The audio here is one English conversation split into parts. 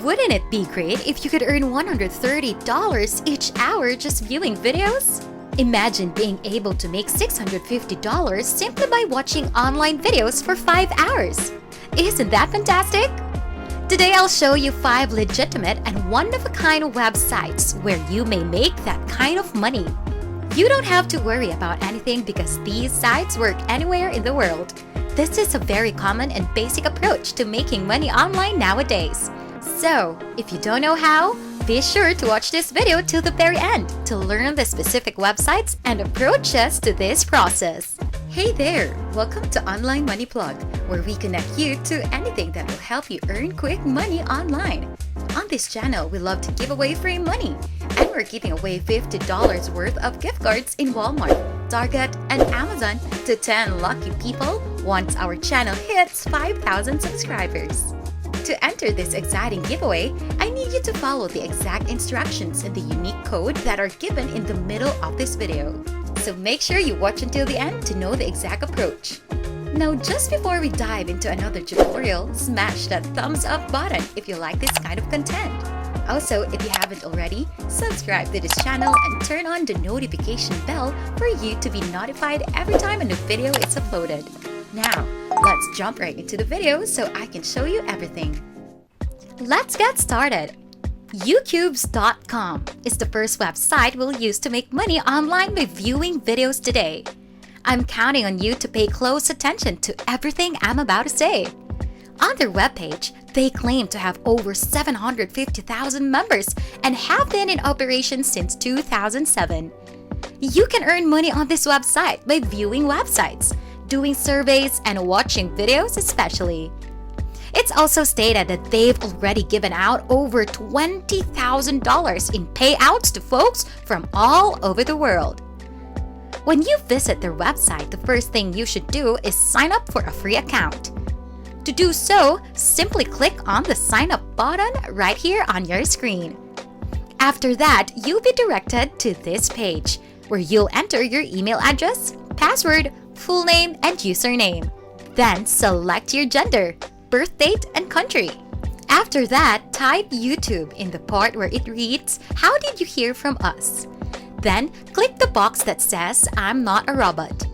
Wouldn't it be great if you could earn $130 each hour just viewing videos? Imagine being able to make $650 simply by watching online videos for 5 hours. Isn't that fantastic? Today I'll show you 5 legitimate and one-of-a-kind websites where you may make that kind of money. You don't have to worry about anything because these sites work anywhere in the world. This is a very common and basic approach to making money online nowadays. So, if you don't know how, be sure to watch this video till the very end to learn the specific websites and approaches to this process. Hey there! Welcome to Online Money Plug, where we connect you to anything that will help you earn quick money online. On this channel, we love to give away free money, and we're giving away $50 worth of gift cards in Walmart, Target, and Amazon to 10 lucky people once our channel hits 5,000 subscribers. To enter this exciting giveaway, I need you to follow the exact instructions and the unique code that are given in the middle of this video. So make sure you watch until the end to know the exact approach. Now, just before we dive into another tutorial, smash that thumbs up button if you like this kind of content. Also, if you haven't already, subscribe to this channel and turn on the notification bell for you to be notified every time a new video is uploaded. Now, let's jump right into the video so I can show you everything. Let's get started. YouTubes.com is the first website we'll use to make money online by viewing videos today. I'm counting on you to pay close attention to everything I'm about to say. On their webpage, they claim to have over 750,000 members and have been in operation since 2007. You can earn money on this website by viewing websites, doing surveys, and watching videos especially. It's also stated that they've already given out over $20,000 in payouts to folks from all over the world. When you visit their website, the first thing you should do is sign up for a free account. To do so, simply click on the sign up button right here on your screen. After that, you'll be directed to this page where you'll enter your email address, password, full name, and username. Then select your gender, birth date, and country. After that, type YouTube in the part where it reads, "How did you hear from us?" Then click the box that says, "I'm not a robot."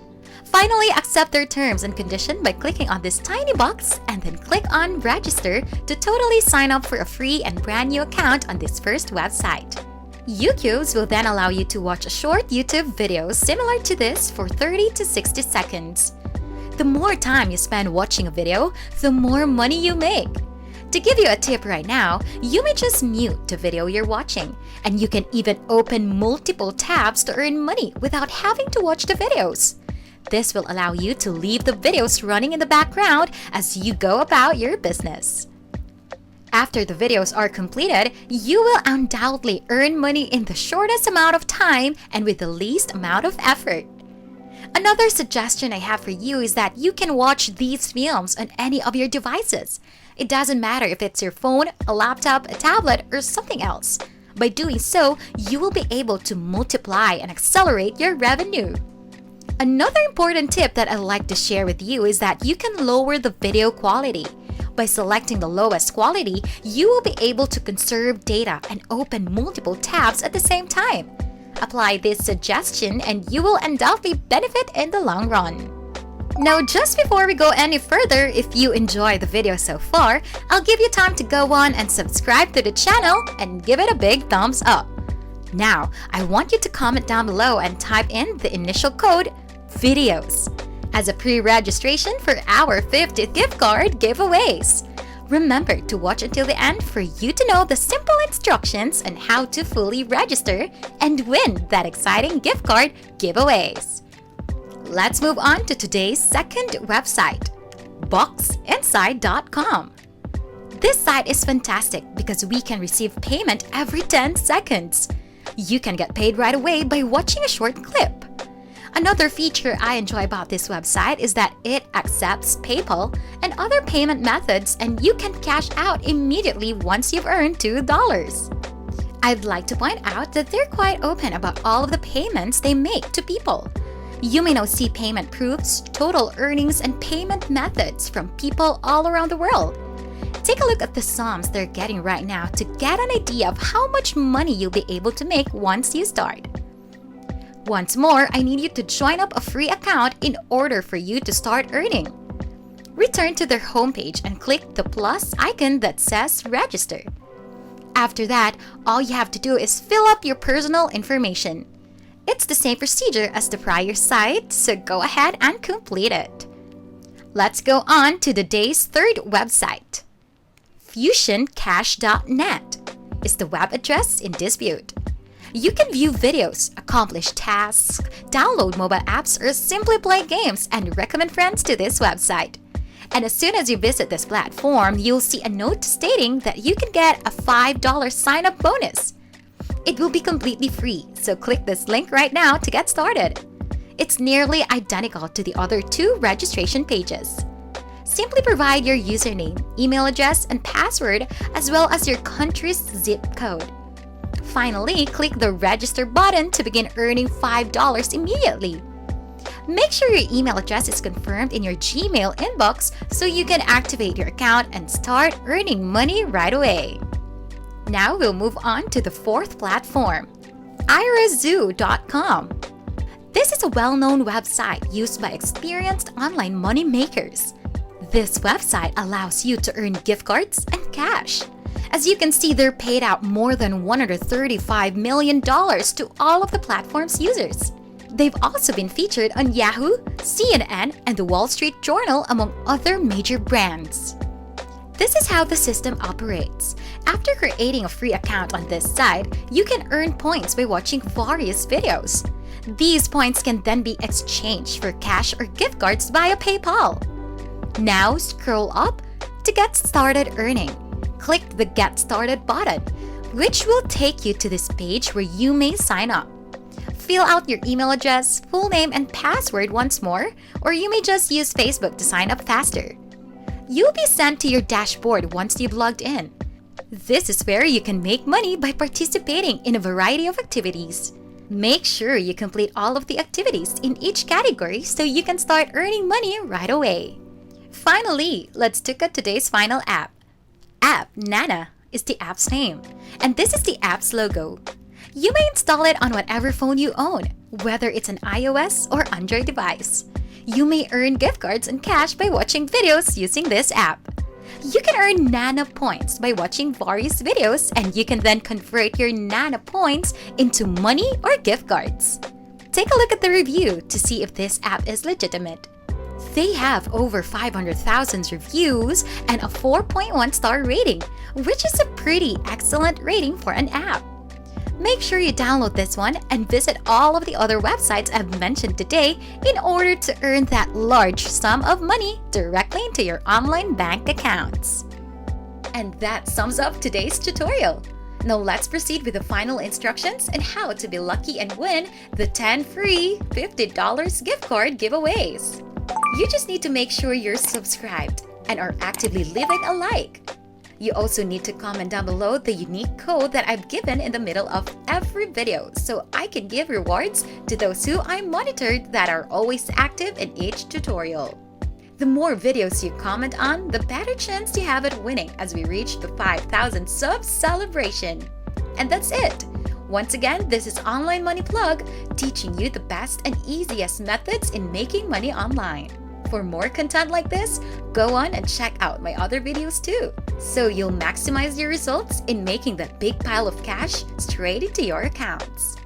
Finally, accept their terms and conditions by clicking on this tiny box and then click on Register to totally sign up for a free and brand new account on this first website. YouTubes will then allow you to watch short YouTube videos similar to this for 30 to 60 seconds. The more time you spend watching a video, the more money you make. To give you a tip right now, you may just mute the video you're watching, and you can even open multiple tabs to earn money without having to watch the videos. This will allow you to leave the videos running in the background as you go about your business. After the videos are completed, you will undoubtedly earn money in the shortest amount of time and with the least amount of effort. Another suggestion I have for you is that you can watch these films on any of your devices. It doesn't matter if it's your phone, a laptop, a tablet, or something else. By doing so, you will be able to multiply and accelerate your revenue. Another important tip that I'd like to share with you is that you can lower the video quality. By selecting the lowest quality, you will be able to conserve data and open multiple tabs at the same time. Apply this suggestion and you will undoubtedly benefit in the long run. Now, just before we go any further, if you enjoy the video so far, I'll give you time to go on and subscribe to the channel and give it a big thumbs up. Now, I want you to comment down below and type in the initial code, VIDEOS, as a pre-registration for our 50th gift card giveaways. Remember to watch until the end for you to know the simple instructions on how to fully register and win that exciting gift card giveaways. Let's move on to today's second website, boxinside.com. This site is fantastic because we can receive payment every 10 seconds. You can get paid right away by watching a short clip. Another feature I enjoy about this website is that it accepts PayPal and other payment methods, and you can cash out immediately once you've earned $2. I'd like to point out that they're quite open about all of the payments they make to people. You may now see payment proofs, total earnings, and payment methods from people all around the world. Take a look at the sums they're getting right now to get an idea of how much money you'll be able to make once you start. Once more, I need you to join up a free account in order for you to start earning. Return to their homepage and click the plus icon that says register. After that, all you have to do is fill up your personal information. It's the same procedure as the prior site, so go ahead and complete it. Let's go on to the day's third website. FusionCash.net is the web address in dispute. You can view videos, accomplish tasks, download mobile apps, or simply play games and recommend friends to this website. And as soon as you visit this platform, you'll see a note stating that you can get a $5 sign-up bonus. It will be completely free, so click this link right now to get started. It's nearly identical to the other two registration pages. Simply provide your username, email address, and password, as well as your country's zip code. Finally, click the register button to begin earning $5 immediately. Make sure your email address is confirmed in your Gmail inbox so you can activate your account and start earning money right away. Now we'll move on to the fourth platform, IRAZOO.com. This is a well-known website used by experienced online money makers. This website allows you to earn gift cards and cash. As you can see, they're paid out more than $135 million to all of the platform's users. They've also been featured on Yahoo, CNN, and the Wall Street Journal, among other major brands. This is how the system operates. After creating a free account on this site, you can earn points by watching various videos. These points can then be exchanged for cash or gift cards via PayPal. Now scroll up to get started earning. Click the Get Started button, which will take you to this page where you may sign up. Fill out your email address, full name, and password once more, or you may just use Facebook to sign up faster. You'll be sent to your dashboard once you've logged in. This is where you can make money by participating in a variety of activities. Make sure you complete all of the activities in each category so you can start earning money right away. Finally, let's look at today's final app. App Nana is the app's name, and this is the app's logo. You may install it on whatever phone you own, whether it's an iOS or Android device. You may earn gift cards and cash by watching videos using this app. You can earn Nana points by watching various videos, and you can then convert your Nana points into money or gift cards. Take a look at the review to see if this app is legitimate. They have over 500,000 reviews and a 4.1 star rating, which is a pretty excellent rating for an app. Make sure you download this one and visit all of the other websites I've mentioned today in order to earn that large sum of money directly into your online bank accounts. And that sums up today's tutorial. Now let's proceed with the final instructions on how to be lucky and win the 10 free $50 gift card giveaways. You just need to make sure you're subscribed and are actively leaving a like. You also need to comment down below the unique code that I've given in the middle of every video so I can give rewards to those who I monitored that are always active in each tutorial. The more videos you comment on, the better chance you have at winning as we reach the 5,000 subs celebration. And that's it! Once again, this is Online Money Plug, teaching you the best and easiest methods in making money online. For more content like this, go on and check out my other videos too, so you'll maximize your results in making that big pile of cash straight into your accounts.